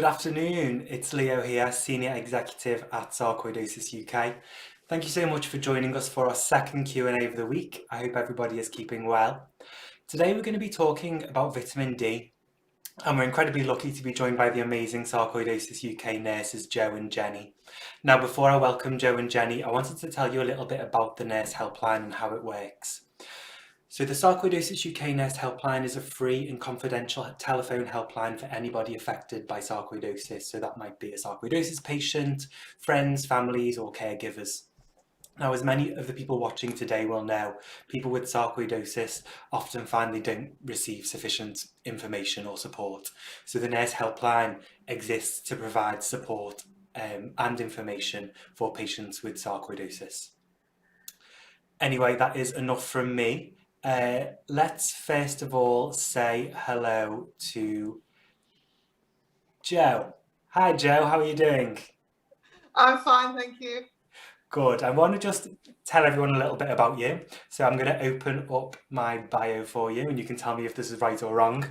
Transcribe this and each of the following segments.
Good afternoon, it's Leo here, Senior Executive at Sarcoidosis UK. Thank you so much for joining us for our second Q&A of the week. I hope everybody is keeping well. Today we're going to be talking about vitamin D, and we're incredibly lucky to be joined by the amazing Sarcoidosis UK nurses Jo and Jenny. Now, before I welcome Jo and Jenny, I wanted to tell you a little bit about the nurse helpline and how it works. So the Sarcoidosis UK Nurse Helpline is a free and confidential telephone helpline for anybody affected by sarcoidosis. So that might be a sarcoidosis patient, friends, families or caregivers. Now, as many of the people watching today will know, people with sarcoidosis often find they don't receive sufficient information or support. So the Nurse Helpline exists to provide support and information for patients with sarcoidosis. Anyway, that is enough from me. Let's first of all say hello to Jo. Hi Jo, how are you doing? I'm fine, thank you. Good. I want to just tell everyone a little bit about you. So I'm going to open up my bio for you and you can tell me if this is right or wrong.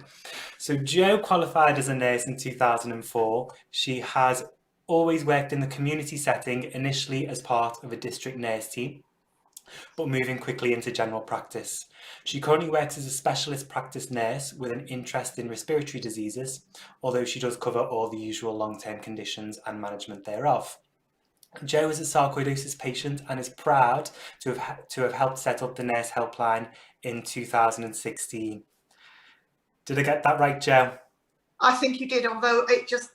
So Jo qualified as a nurse in 2004. She has always worked in the community setting, initially as part of a district nurse team, but moving quickly into general practice. She currently works as a specialist practice nurse with an interest in respiratory diseases, although she does cover all the usual long-term conditions and management thereof. Jo is a sarcoidosis patient and is proud to have helped set up the Nurse Helpline in 2016. Did I get that right, Jo? I think you did, although it just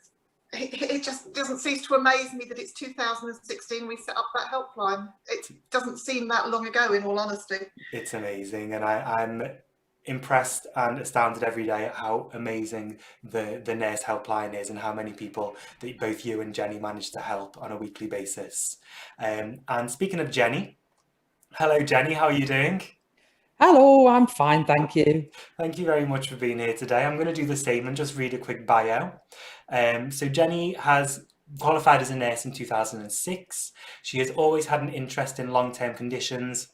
doesn't cease to amaze me that it's 2016 we set up that helpline. It doesn't seem that long ago, in all honesty. It's amazing, and I'm impressed and astounded every day at how amazing the Nurse Helpline is and how many people that both you and Jenny manage to help on a weekly basis. And speaking of Jenny, hello Jenny, how are you doing? Hello, I'm fine, thank you. Thank you very much for being here today. I'm going to do the same and just read a quick bio. So Jenny has qualified as a nurse in 2006. She has always had an interest in long-term conditions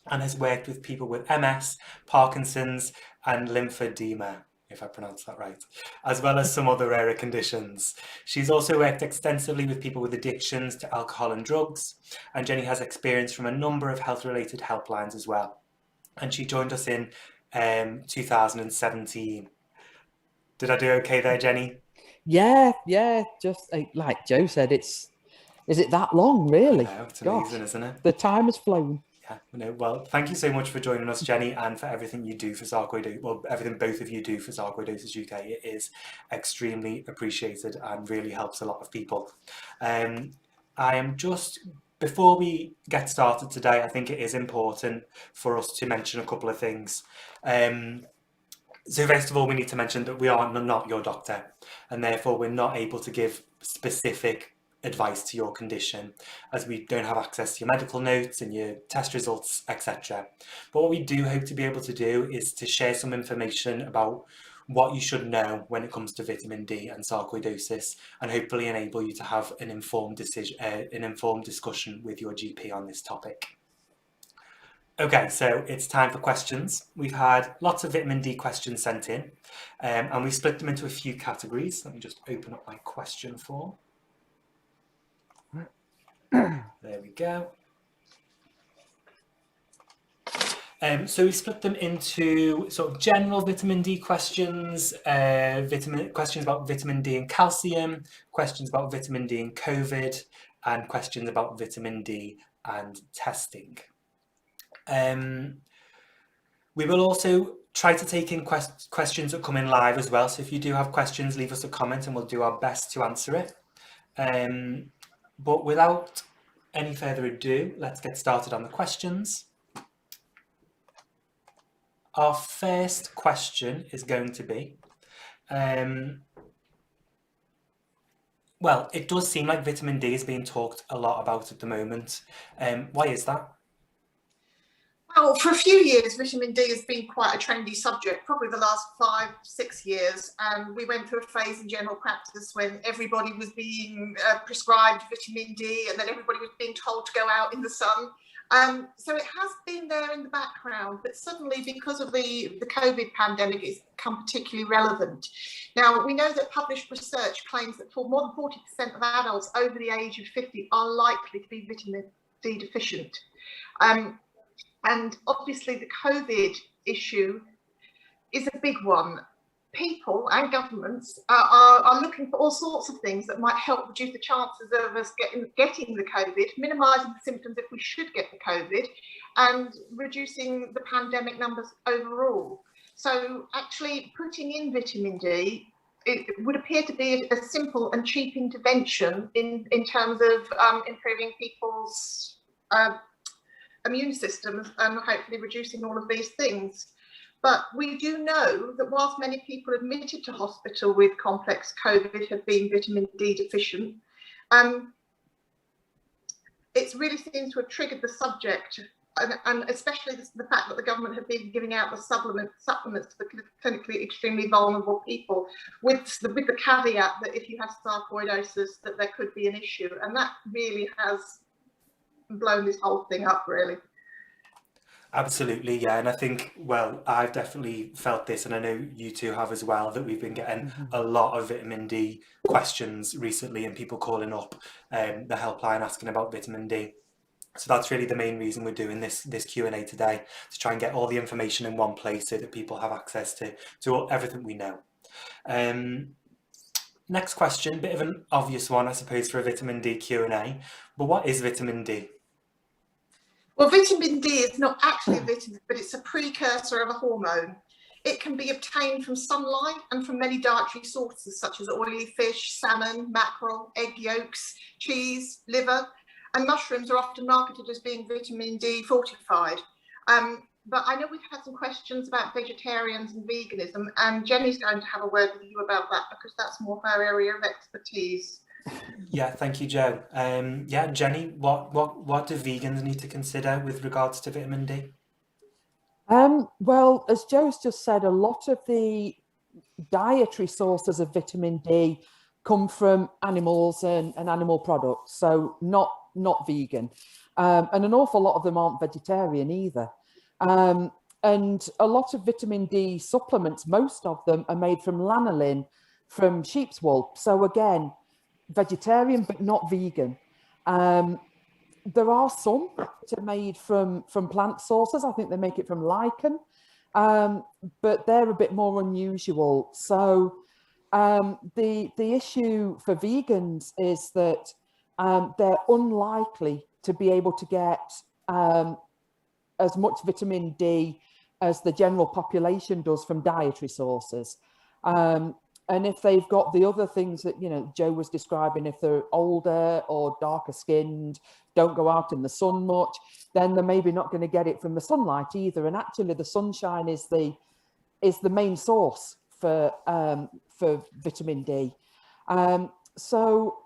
and has worked with people with MS, Parkinson's and lymphedema, if I pronounce that right, as well as some other rarer conditions. She's also worked extensively with people with addictions to alcohol and drugs, and Jenny has experience from a number of health-related helplines as well. And she joined us in 2017. Did I do okay there, Jenny? Yeah, just like Jo said, is it that long, really? I know, it's amazing, isn't it? The time has flown. Yeah, no, well, thank you so much for joining us, Jenny, and for everything you do for sarcoidosis, well, everything both of you do for Sarcoidosis UK. It is extremely appreciated and really helps a lot of people. Before we get started today, I think it is important for us to mention a couple of things. So first of all, we need to mention that we are not your doctor, and therefore we're not able to give specific advice to your condition, as we don't have access to your medical notes and your test results, etc. But what we do hope to be able to do is to share some information about what you should know when it comes to vitamin D and sarcoidosis, and hopefully enable you to have an informed discussion with your GP on this topic. Okay, so it's time for questions. We've had lots of vitamin D questions sent in, and we split them into a few categories. Let me just open up my question form. There we go. So we split them into sort of general vitamin D questions, questions about vitamin D and calcium, questions about vitamin D and COVID, and questions about vitamin D and testing. We will also try to take in questions that come in live as well. So if you do have questions, leave us a comment and we'll do our best to answer it. But without any further ado, let's get started on the questions. Our first question is going to be, well, it does seem like vitamin D is being talked a lot about at the moment. Why is that? Well, for a few years, vitamin D has been quite a trendy subject, probably the last 5-6 years. And we went through a phase in general practice when everybody was being prescribed vitamin D, and then everybody was being told to go out in the sun. So it has been there in the background, but suddenly because of the COVID pandemic, it's become particularly relevant. Now, we know that published research claims that for more than 40% of adults over the age of 50 are likely to be vitamin D deficient. And obviously the COVID issue is a big one. People and governments are looking for all sorts of things that might help reduce the chances of us getting the COVID, minimising the symptoms if we should get the COVID, and reducing the pandemic numbers overall. So actually putting in vitamin D, it would appear to be a simple and cheap intervention in terms of improving people's immune systems and hopefully reducing all of these things. But we do know that whilst many people admitted to hospital with complex COVID have been vitamin D deficient, it really seems to have triggered the subject, and especially the fact that the government have been giving out the supplements to the clinically extremely vulnerable people, with the caveat that if you have sarcoidosis, that there could be an issue, and that really has blown this whole thing up, really. Absolutely, yeah. And I think, well, I've definitely felt this, and I know you two have as well, that we've been getting a lot of vitamin D questions recently, and people calling up the helpline asking about vitamin D. So that's really the main reason we're doing this Q&A today, to try and get all the information in one place so that people have access to everything we know. Next question, bit of an obvious one, I suppose, for a vitamin D Q&A, but what is vitamin D? Well, vitamin D is not actually a vitamin, but it's a precursor of a hormone. It can be obtained from sunlight and from many dietary sources, such as oily fish, salmon, mackerel, egg yolks, cheese, liver, and mushrooms are often marketed as being vitamin D fortified. But I know we've had some questions about vegetarians and veganism, and Jenny's going to have a word with you about that because that's more her area of expertise. Yeah, thank you, Joe. Yeah, Jenny, what do vegans need to consider with regards to vitamin D? Well, as Joe's just said, a lot of the dietary sources of vitamin D come from animals and animal products, so not vegan. And an awful lot of them aren't vegetarian either. And a lot of vitamin D supplements, most of them are made from lanolin, from sheep's wool. So again, vegetarian, but not vegan. There are some that are made from plant sources. I think they make it from lichen, but they're a bit more unusual. So the issue for vegans is that they're unlikely to be able to get as much vitamin D as the general population does from dietary sources. And if they've got the other things that, Joe was describing, if they're older or darker skinned, don't go out in the sun much, then they're maybe not going to get it from the sunlight either. And actually the sunshine is the main source for vitamin D. So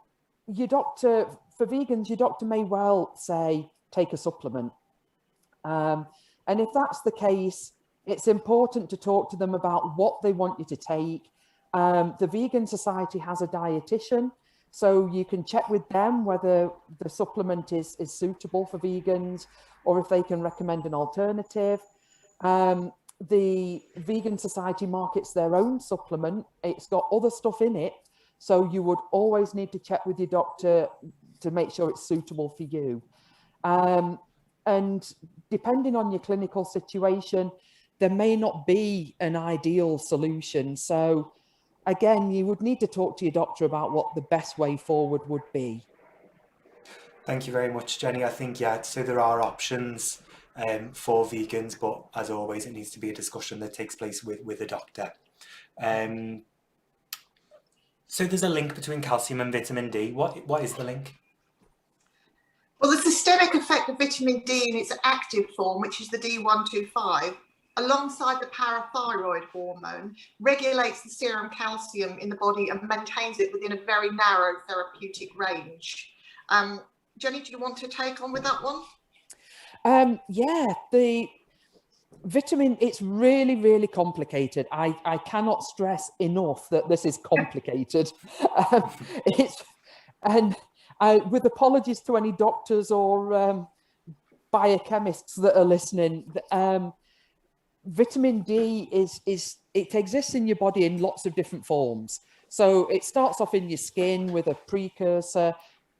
for vegans, your doctor may well say, take a supplement. And if that's the case, it's important to talk to them about what they want you to take. The Vegan Society has a dietitian, so you can check with them whether the supplement is suitable for vegans or if they can recommend an alternative. The Vegan Society markets their own supplement. It's got other stuff in it, so you would always need to check with your doctor to make sure it's suitable for you. And depending on your clinical situation, there may not be an ideal solution. So again, you would need to talk to your doctor about what the best way forward would be. Thank you very much, Jenny. I think, yeah, so there are options for vegans, but as always, it needs to be a discussion that takes place with a doctor. So there's a link between calcium and vitamin D. What is the link? Well, the systemic effect of vitamin D in its active form, which is the D125, alongside the parathyroid hormone, regulates the serum calcium in the body and maintains it within a very narrow therapeutic range. Jenny, do you want to take on with that one? Yeah, the vitamin, it's really, really complicated. I cannot stress enough that this is complicated. With apologies to any doctors or biochemists that are listening, vitamin D it exists in your body in lots of different forms. So it starts off in your skin with a precursor.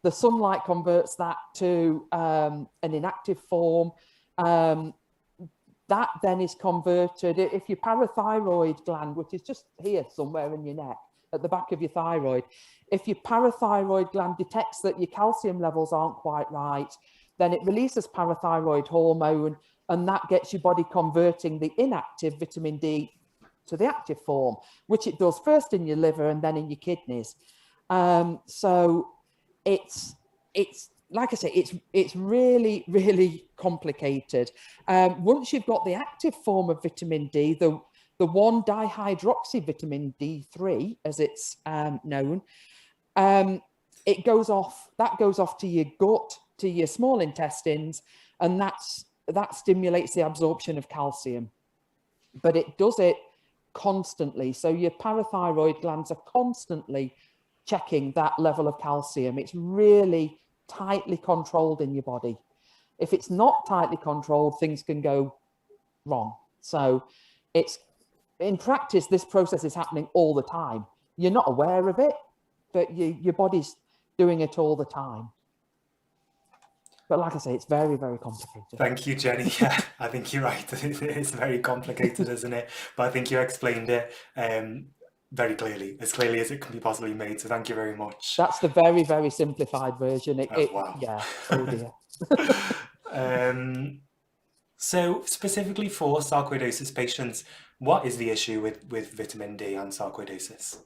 The sunlight converts that to an inactive form. That then is converted. If your parathyroid gland, which is just here somewhere in your neck, at the back of your thyroid, if your parathyroid gland detects that your calcium levels aren't quite right, then it releases parathyroid hormone, and that gets your body converting the inactive vitamin D to the active form, which it does first in your liver and then in your kidneys. So it's like I say, it's really, really complicated. Once you've got the active form of vitamin D, the 1-dihydroxy vitamin D3, as it's known, it goes off. That goes off to your gut, to your small intestines, and that stimulates the absorption of calcium. But it does it constantly. So your parathyroid glands are constantly checking that level of calcium. It's really tightly controlled in your body. If it's not tightly controlled, things can go wrong. So it's, in practice, this process is happening all the time. You're not aware of it, but your body's doing it all the time. But like I say, it's very, very complicated. Thank you, Jenny. Yeah, I think you're right. It's very complicated, isn't it? But I think you explained it very clearly as it can be possibly made. So thank you very much. That's the very, very simplified version. Wow. Yeah. Oh dear. So specifically for sarcoidosis patients, what is the issue with vitamin D and sarcoidosis?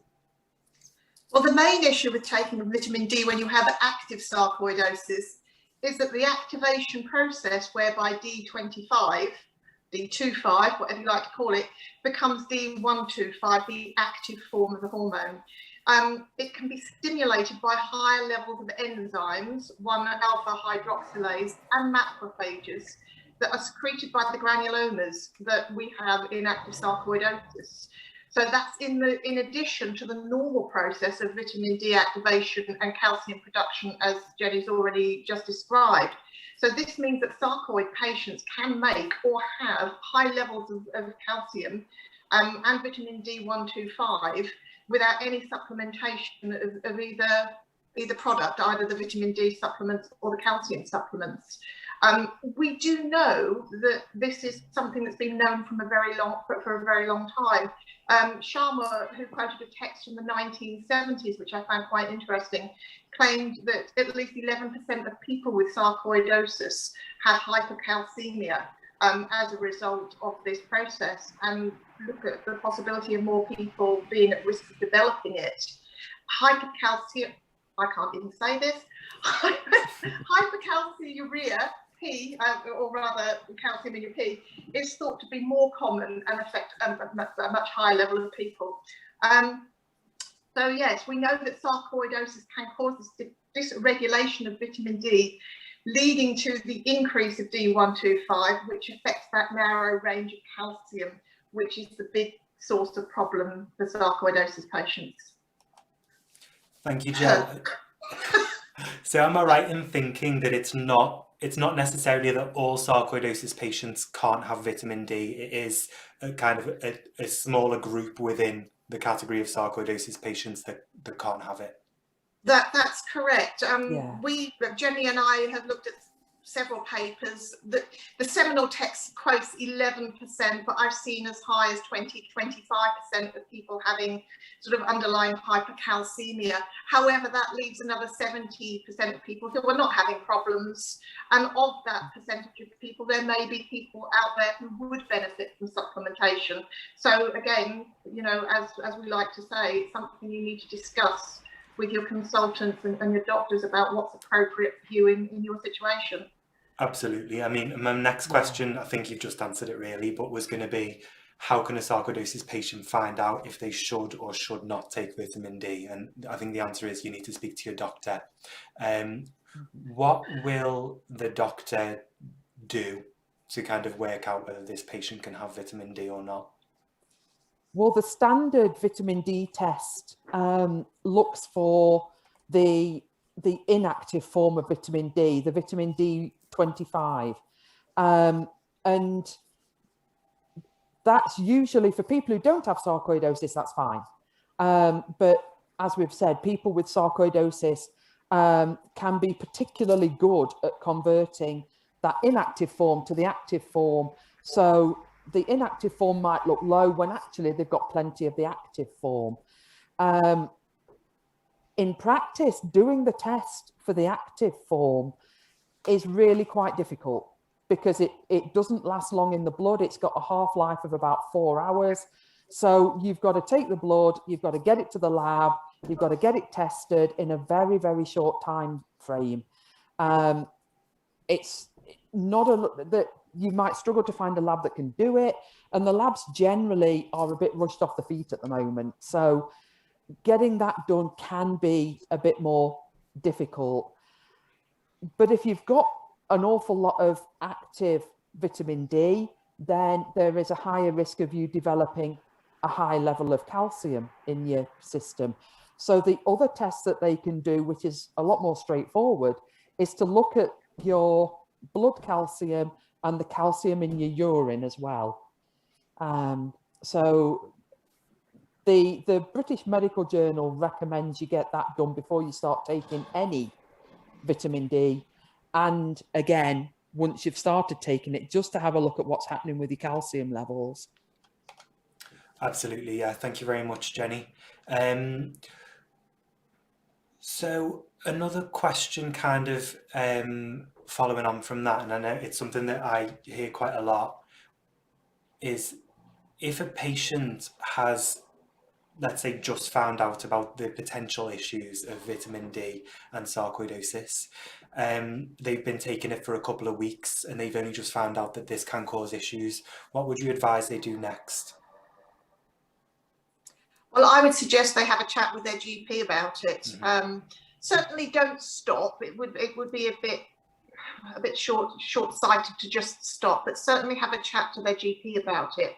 Well, the main issue with taking vitamin D when you have active sarcoidosis is that the activation process whereby D25, D25, whatever you like to call it, becomes D125, the active form of the hormone. It can be stimulated by higher levels of enzymes, 1-alpha hydroxylase and macrophages that are secreted by the granulomas that we have in active sarcoidosis. So that's in addition to the normal process of vitamin D activation and calcium production, as Jenny's already just described. So this means that sarcoid patients can make or have high levels of calcium and vitamin D125 without any supplementation of either product, either the vitamin D supplements or the calcium supplements. We do know that this is something that's been known for a very long time. Sharma, who quoted a text from the 1970s, which I found quite interesting, claimed that at least 11% of people with sarcoidosis have hypercalcemia as a result of this process, and look at the possibility of more people being at risk of developing it. Hypercalcium, I can't even say this, hypercalciuria, P, or rather calcium in your P, is thought to be more common and affect a much higher level of people. So yes, we know that sarcoidosis can cause this dysregulation of vitamin D, leading to the increase of D125, which affects that narrow range of calcium, which is the big source of problem for sarcoidosis patients. Thank you, Jill. So am I right in thinking that it's not necessarily that all sarcoidosis patients can't have vitamin D? It is a kind of a smaller group within the category of sarcoidosis patients that can't have it. That's correct. Yeah. Jenny and I have looked at several papers. The seminal text quotes 11%, but I've seen as high as 20-25% of people having sort of underlying hypercalcemia. However, that leaves another 70% of people who are not having problems. And of that percentage of people, there may be people out there who would benefit from supplementation. So again, you know, as we like to say, it's something you need to discuss with your consultants and your doctors about what's appropriate for you in your situation. Absolutely. I mean, my next question, I think you've just answered it really, but was going to be, how can a sarcoidosis patient find out if they should or should not take vitamin D? And I think the answer is you need to speak to your doctor. What will the doctor do to kind of work out whether this patient can have vitamin D or not? Well, the standard vitamin D test looks for the inactive form of vitamin D, the vitamin D25. And that's usually for people who don't have sarcoidosis, that's fine. But as we've said, people with sarcoidosis can be particularly good at converting that inactive form to the active form. So the inactive form might look low when actually they've got plenty of the active form. In practice, doing the test for the active form is really quite difficult because it doesn't last long in the blood. It's got a half-life of about 4 hours. So you've got to take the blood, you've got to get it to the lab, you've got to get it tested in a very, very short time frame. It's not that you might struggle to find a lab that can do it, and the labs generally are a bit rushed off the feet at the moment. So getting that done can be a bit more difficult. But if you've got an awful lot of active vitamin D, then there is a higher risk of you developing a high level of calcium in your system. So the other tests that they can do, which is a lot more straightforward, is to look at your blood calcium and the calcium in your urine as well. So the British Medical Journal recommends you get that done before you start taking any vitamin D. And again, once you've started taking it, just to have a look at what's happening with your calcium levels. Absolutely, yeah. Thank you very much, Jenny. So another question kind of following on from that, and I know it's something that I hear quite a lot, is if a patient has, let's say, just found out about the potential issues of vitamin D and sarcoidosis, they've been taking it for a couple of weeks and they've only just found out that this can cause issues, what would you advise they do next? Well, I would suggest they have a chat with their GP about it. Certainly don't stop. It would be a bit short-sighted to just stop, but certainly have a chat to their GP about it.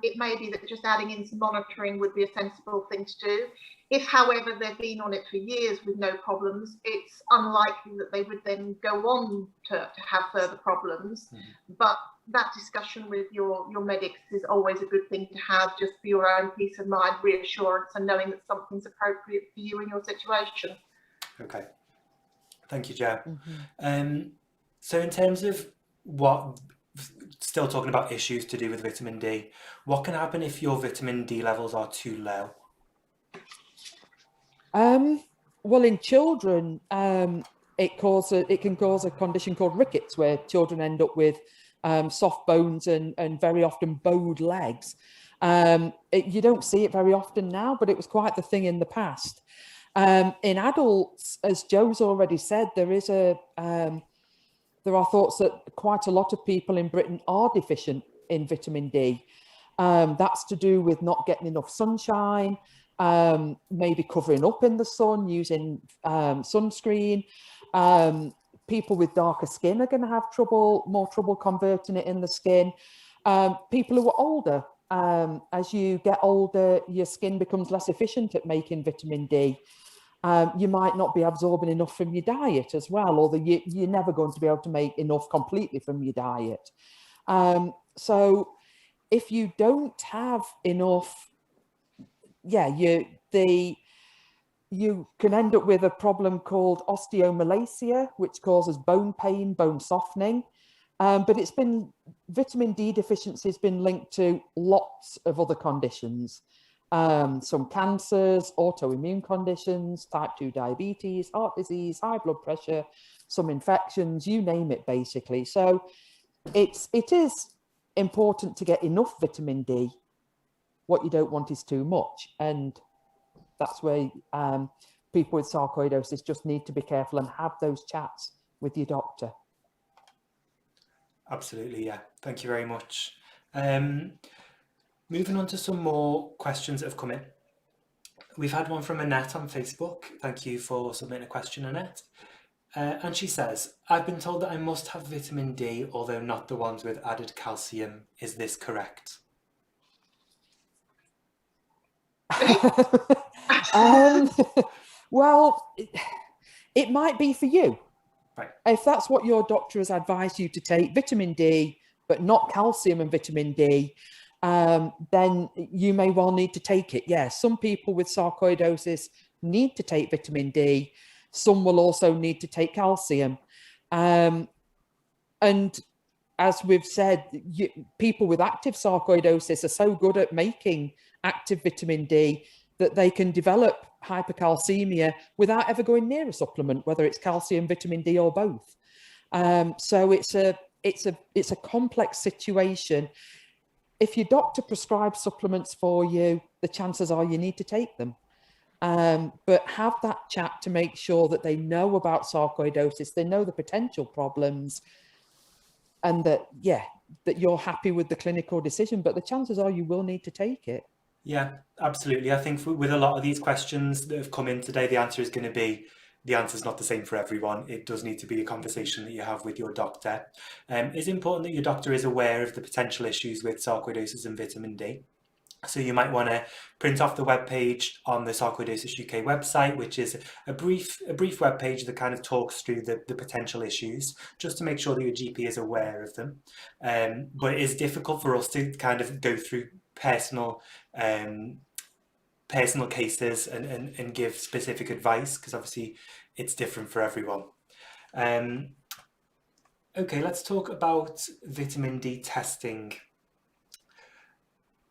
It may be that just adding in some monitoring would be a sensible thing to do. If, however, they've been on it for years with no problems, it's unlikely that they would then go on to have further problems. But that discussion with your medics is always a good thing to have, just for your own peace of mind, reassurance, and knowing that something's appropriate for you in your situation. Okay, thank you, Jo. So in terms of still talking about issues to do with vitamin D, what can happen if your vitamin D levels are too low? Well, in children, it can cause a condition called rickets, where children end up with soft bones and very often bowed legs. You don't see it very often now, but it was quite the thing in the past. In adults, as Jo's already said, there are thoughts that quite a lot of people in Britain are deficient in vitamin D. That's to do with not getting enough sunshine, maybe covering up in the sun, using sunscreen. People with darker skin are going to have more trouble converting it in the skin. People who are older, as you get older, your skin becomes less efficient at making vitamin D. You might not be absorbing enough from your diet as well, or you're never going to be able to make enough completely from your diet. So if you don't have enough, you can end up with a problem called osteomalacia, which causes bone pain, bone softening. But vitamin D deficiency has been linked to lots of other conditions. Some cancers, autoimmune conditions, type 2 diabetes, heart disease, high blood pressure, some infections, you name it, basically. So it is important to get enough vitamin D. What you don't want is too much. And that's where people with sarcoidosis just need to be careful and have those chats with your doctor. Absolutely, yeah. Thank you very much. Moving on to some more questions that have come in. We've had one from Annette on Facebook. Thank you for submitting a question, Annette. And she says, I've been told that I must have vitamin D, although not the ones with added calcium. Is this correct? Well, it might be for you. Right. If that's what your doctor has advised you to take, vitamin D, but not calcium and vitamin D, then you may well need to take it. Yeah, some people with sarcoidosis need to take vitamin D. Some will also need to take calcium. And as we've said, people with active sarcoidosis are so good at making active vitamin D that they can develop hypercalcemia without ever going near a supplement, whether it's calcium, vitamin D, or both. So it's a complex situation. If your doctor prescribes supplements for you, the chances are you need to take them. But have that chat to make sure that they know about sarcoidosis, they know the potential problems, and that you're happy with the clinical decision. But the chances are you will need to take it. Yeah, absolutely. I think with a lot of these questions that have come in today, the answer is going to be, the answer is not the same for everyone. It does need to be a conversation that you have with your doctor. It's important that your doctor is aware of the potential issues with sarcoidosis and vitamin D. So you might want to print off the webpage on the Sarcoidosis UK website, which is a brief webpage that kind of talks through the potential issues, just to make sure that your GP is aware of them. But it is difficult for us to kind of go through personal cases and give specific advice, because obviously it's different for everyone. Okay, let's talk about vitamin D testing.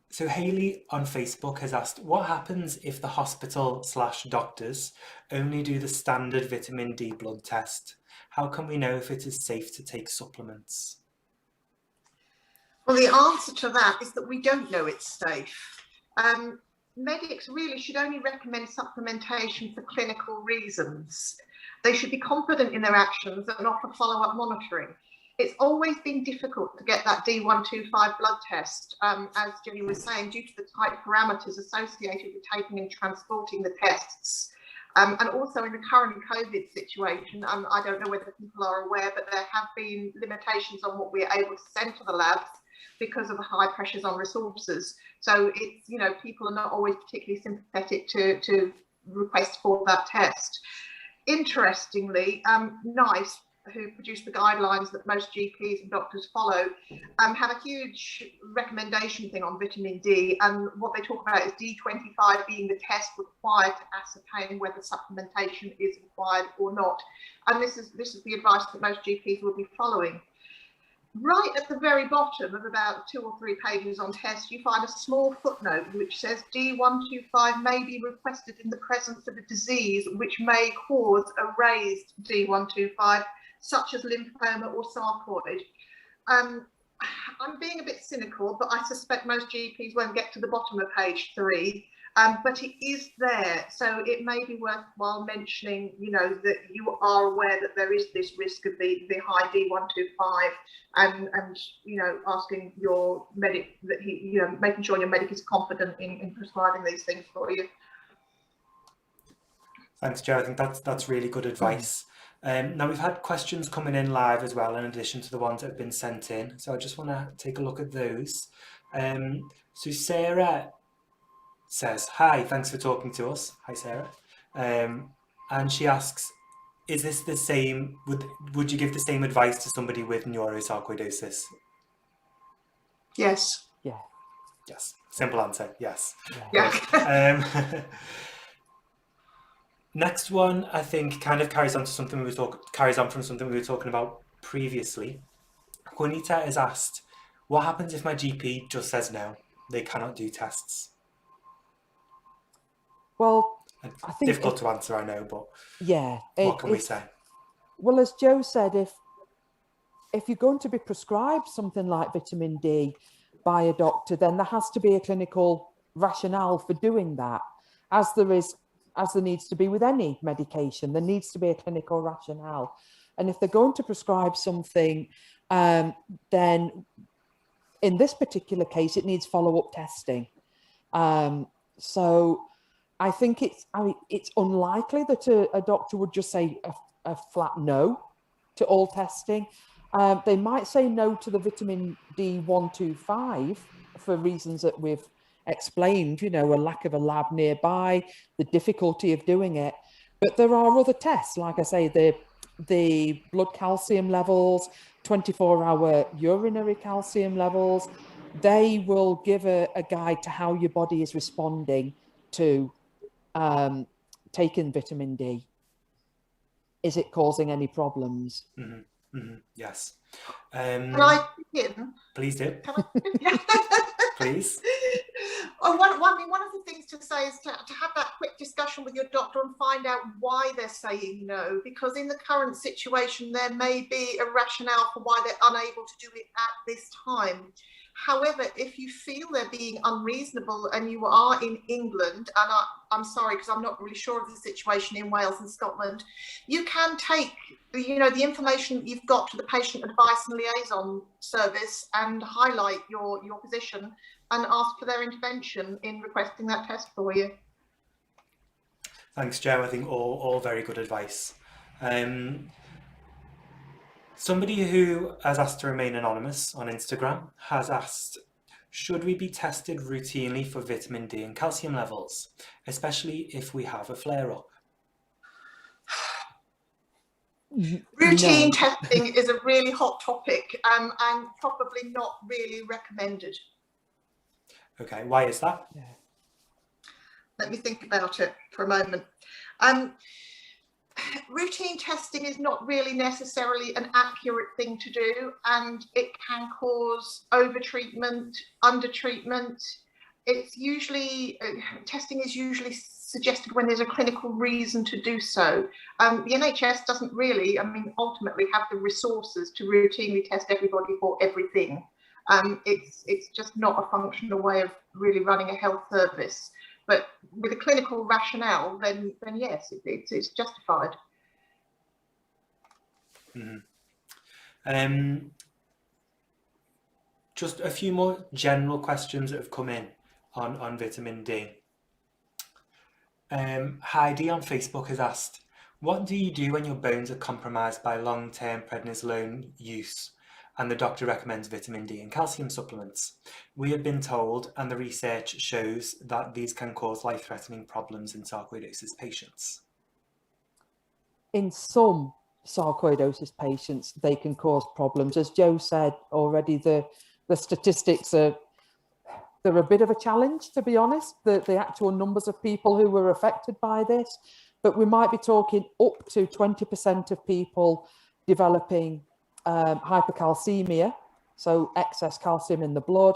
So Hayley on Facebook has asked, what happens if the hospital/doctors only do the standard vitamin D blood test? How can we know if it is safe to take supplements? Well, the answer to that is that we don't know it's safe. Medics really should only recommend supplementation for clinical reasons. They should be confident in their actions and offer follow-up monitoring. It's always been difficult to get that D125 blood test, as Jenny was saying, due to the tight parameters associated with taking and transporting the tests. And also in the current COVID situation, I don't know whether people are aware, but there have been limitations on what we're able to send to the labs because of the high pressures on resources. So it's, you know, people are not always particularly sympathetic to requests for that test. Interestingly, NICE, who produce the guidelines that most GPs and doctors follow, have a huge recommendation thing on vitamin D, and what they talk about is D25 being the test required to ascertain whether supplementation is required or not. And this is the advice that most GPs will be following. Right at the very bottom of about 2 or 3 pages on tests, you find a small footnote which says D125 may be requested in the presence of a disease which may cause a raised D125, such as lymphoma or sarcoid. I'm being a bit cynical, but I suspect most GPs won't get to the bottom of page 3. But it is there, so it may be worthwhile mentioning, you know, that you are aware that there is this risk of the high D125, and you know, asking your medic that he, you know, making sure your medic is confident in prescribing these things for you. Thanks, Jo. I think that's really good advice. Now we've had questions coming in live as well, in addition to the ones that have been sent in. So I just want to take a look at those. So Sarah says, hi, thanks for talking to us. Hi, Sarah. And she asks, is this the same, would you give the same advice to somebody with neurosarcoidosis? Yes. Yeah. Yes. Simple answer, yes. Yeah. Next one, I think, kind of carries on from something we were talking about previously. Juanita has asked, what happens if my GP just says no, they cannot do tests? Well, I think difficult to answer, I know, but yeah, what can we say? Well, as Jo said, if you're going to be prescribed something like vitamin D by a doctor, then there has to be a clinical rationale for doing that, as there needs to be with any medication. There needs to be a clinical rationale. And if they're going to prescribe something, then in this particular case, it needs follow-up testing. So I think it's unlikely that a doctor would just say a flat no to all testing. They might say no to the vitamin D125 for reasons that we've explained, you know, a lack of a lab nearby, the difficulty of doing it. But there are other tests, like I say, the the blood calcium levels, 24-hour urinary calcium levels. They will give a guide to how your body is responding to taking vitamin D. Is it causing any problems? Yes. Can I begin? Please do. Can I? Please. One of the things to say is to have that quick discussion with your doctor and find out why they're saying no, because in the current situation, there may be a rationale for why they're unable to do it at this time. However, if you feel they're being unreasonable and you are in England, and I'm sorry, because I'm not really sure of the situation in Wales and Scotland, you can take, the information that you've got to the patient advice and liaison service and highlight your position and ask for their intervention in requesting that test for you. Thanks, Jo. I think all very good advice. Somebody who has asked to remain anonymous on Instagram has asked, should we be tested routinely for vitamin D and calcium levels, especially if we have a flare-up? Routine testing is a really hot topic and probably not really recommended. Okay, why is that? Yeah. Let me think about it for a moment. Routine testing is not really necessarily an accurate thing to do, and it can cause over-treatment, under-treatment. It's usually, testing is usually suggested when there's a clinical reason to do so. The NHS doesn't really, ultimately have the resources to routinely test everybody for everything. It's just not a functional way of really running a health service. But with a clinical rationale, then yes, it's justified. Just a few more general questions that have come in on vitamin D. Heidi on Facebook has asked, what do you do when your bones are compromised by long-term prednisolone use and the doctor recommends vitamin D and calcium supplements? We have been told, and the research shows, that these can cause life-threatening problems in sarcoidosis patients. In some sarcoidosis patients, they can cause problems. As Jo said already, the statistics are, they're a bit of a challenge, to be honest, the actual numbers of people who were affected by this, but we might be talking up to 20% of people developing hypercalcemia, so excess calcium in the blood,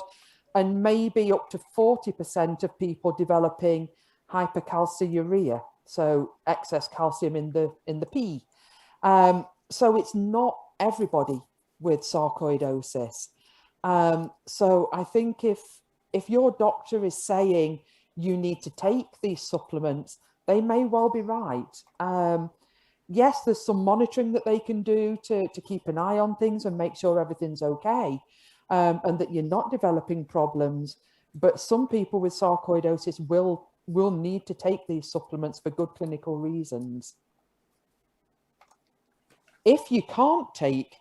and maybe up to 40% of people developing hypercalciuria, so excess calcium in the pee. So it's not everybody with sarcoidosis. So I think if your doctor is saying you need to take these supplements, they may well be right. Yes, there's some monitoring that they can do to keep an eye on things and make sure everything's okay, and that you're not developing problems. But some people with sarcoidosis will need to take these supplements for good clinical reasons. If you can't take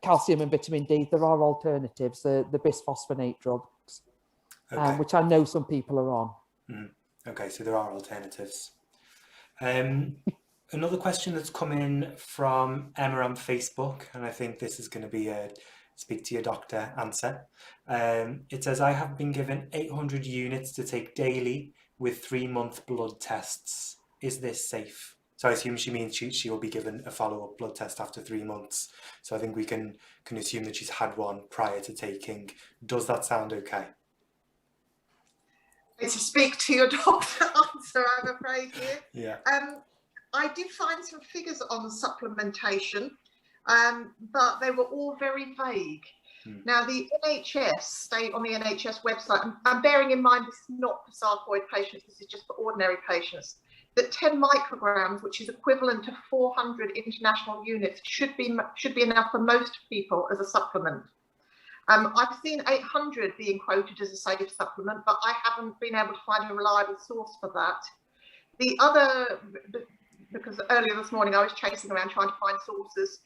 calcium and vitamin D, there are alternatives, the bisphosphonate drugs, Okay. which I know some people are on. Okay, so there are alternatives. Another question that's come in from Emma on Facebook, and I think this is going to be a speak to your doctor answer. It says, I have been given 800 units to take daily with 3-month blood tests. Is this safe? So I assume she means she will be given a follow-up blood test after 3 months. So I think we can assume that she's had one prior to taking. Does that sound okay? It's a speak to your doctor answer, I'm afraid here. Yeah. I did find some figures on supplementation, but they were all very vague. Now, the NHS state on the NHS website, and bearing in mind this is not for sarcoid patients, this is just for ordinary patients, that 10 micrograms, which is equivalent to 400 international units, should be enough for most people as a supplement. I've seen 800 being quoted as a safe supplement, but I haven't been able to find a reliable source for that. The other, because earlier this morning I was chasing around trying to find sources,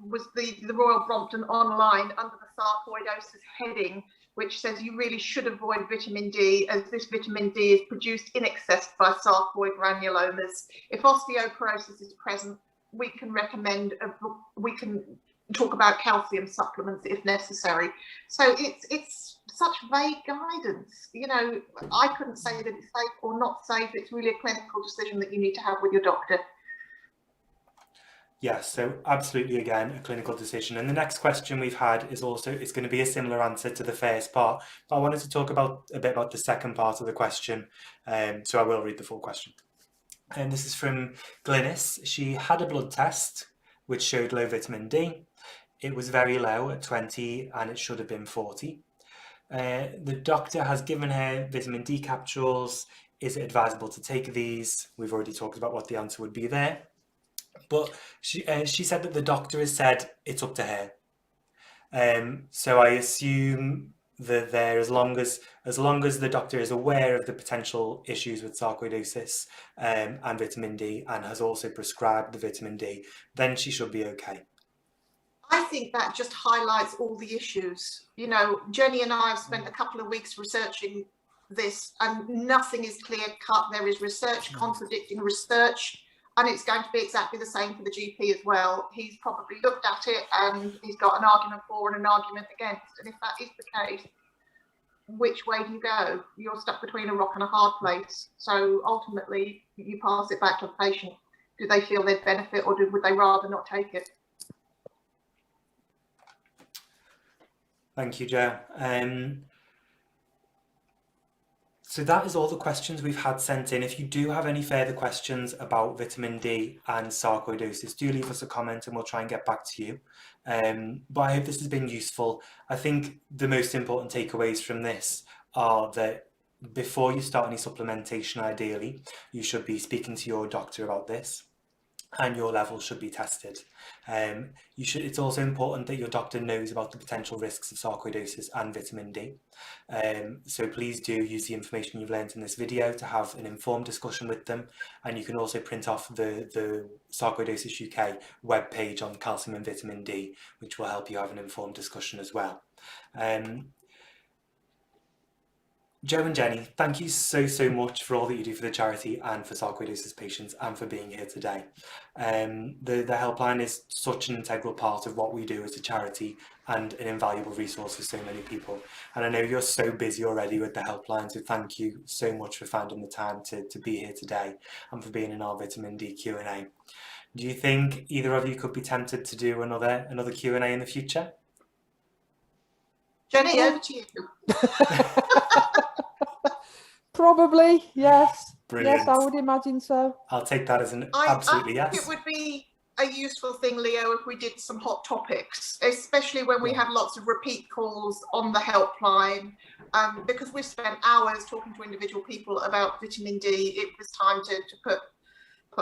was the Royal Brompton Online under the sarcoidosis heading, which says you really should avoid vitamin D, as this vitamin D is produced in excess by sarcoid granulomas. If osteoporosis is present, we can recommend, we can talk about calcium supplements if necessary. So it's such vague guidance. You know, I couldn't say that it's safe or not safe. It's really a clinical decision that you need to have with your doctor. Yes, so absolutely, again, a clinical decision. And the next question we've had is also, it's going to be a similar answer to the first part, but I wanted to talk a bit about the second part of the question, so I will read the full question. And this is from Glynis. She had a blood test which showed low vitamin D. It was very low at 20 and it should have been 40. The doctor has given her vitamin D capsules. Is it advisable to take these? We've already talked about what the answer would be there. But she said that the doctor has said it's up to her. So I assume that as long as the doctor is aware of the potential issues with sarcoidosis and vitamin D and has also prescribed the vitamin D, then she should be okay. I think that just highlights all the issues. You know, Jenny and I have spent a couple of weeks researching this and nothing is clear cut. There is research contradicting research. And it's going to be exactly the same for the GP as well. He's probably looked at it and he's got an argument for and an argument against. And if that is the case, which way do you go? You're stuck between a rock and a hard place. So ultimately, you pass it back to the patient. Do they feel they'd benefit or would they rather not take it? Thank you, Jo. So that is all the questions we've had sent in. If you do have any further questions about vitamin D and sarcoidosis, do leave us a comment and we'll try and get back to you. But I hope this has been useful. I think the most important takeaways from this are that before you start any supplementation, ideally, you should be speaking to your doctor about this and your levels should be tested. It's also important that your doctor knows about the potential risks of sarcoidosis and vitamin D. So please do use the information you've learned in this video to have an informed discussion with them. And you can also print off the Sarcoidosis UK webpage on calcium and vitamin D, which will help you have an informed discussion as well. Jo and Jenny, thank you so much for all that you do for the charity and for sarcoidosis patients and for being here today. The helpline is such an integral part of what we do as a charity and an invaluable resource for so many people. And I know you're so busy already with the helpline, so thank you so much for finding the time to be here today and for being in our vitamin D Q&A. Do you think either of you could be tempted to do another Q&A in the future? Jenny, over to you. Probably, yes. Brilliant. Yes, I would imagine so. I'll take that as an absolutely yes. I think it would be a useful thing, Leo, if we did some hot topics, especially when we have lots of repeat calls on the helpline, because we've spent hours talking to individual people about vitamin D. It was time to put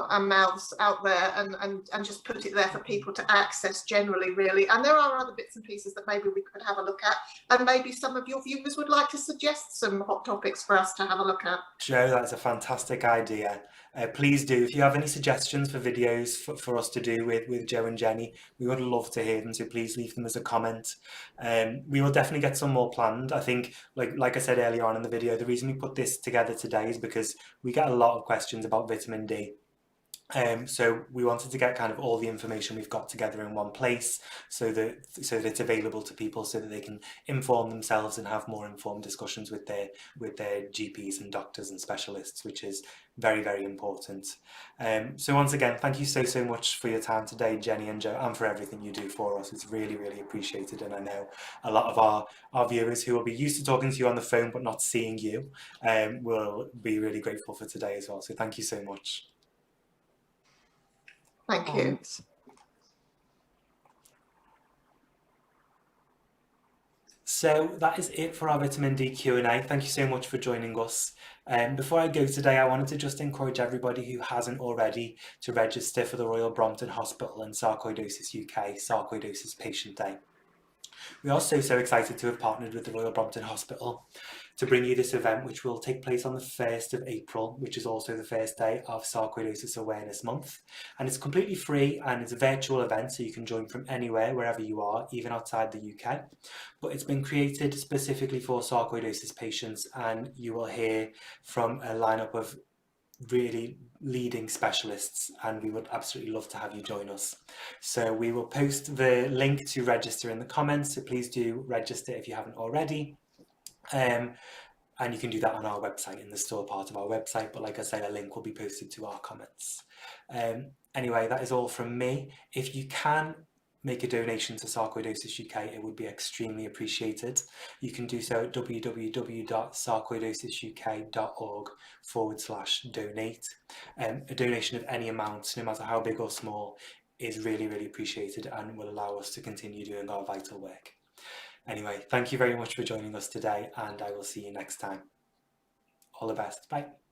our mouths out there and just put it there for people to access generally, really. And there are other bits and pieces that maybe we could have a look at, and maybe some of your viewers would like to suggest some hot topics for us to have a look at. Jo, that's a fantastic idea. Please do, if you have any suggestions for videos for us to do with Jo and Jenny, we would love to hear them, so please leave them as a comment. We will definitely get some more planned. I think, like I said earlier on in the video, the reason we put this together today is because we get a lot of questions about vitamin D. So we wanted to get kind of all the information we've got together in one place so that it's available to people so that they can inform themselves and have more informed discussions with their GPs and doctors and specialists, which is very, very important. So once again, thank you so much for your time today, Jenny and Jo, and for everything you do for us. It's really, really appreciated, and I know a lot of our viewers who will be used to talking to you on the phone but not seeing you will be really grateful for today as well. So thank you so much. Thank you. Thanks. So that is it for our vitamin D Q&A. Thank you so much for joining us. Before I go today, I wanted to just encourage everybody who hasn't already to register for the Royal Brompton Hospital and Sarcoidosis UK Sarcoidosis Patient Day. We are so excited to have partnered with the Royal Brompton Hospital to bring you this event, which will take place on the 1st of April, which is also the first day of Sarcoidosis Awareness Month. And it's completely free and it's a virtual event, so you can join from anywhere, wherever you are, even outside the UK. But it's been created specifically for sarcoidosis patients, and you will hear from a lineup of really leading specialists, and we would absolutely love to have you join us. So we will post the link to register in the comments, so please do register if you haven't already. And you can do that on our website, in the store part of our website, but like I say, a link will be posted to our comments. Anyway, that is all from me. If you can make a donation to Sarcoidosis UK, it would be extremely appreciated. You can do so at www.sarcoidosisuk.org/donate. A donation of any amount, no matter how big or small, is really, really appreciated and will allow us to continue doing our vital work. Anyway, thank you very much for joining us today, and I will see you next time. All the best. Bye.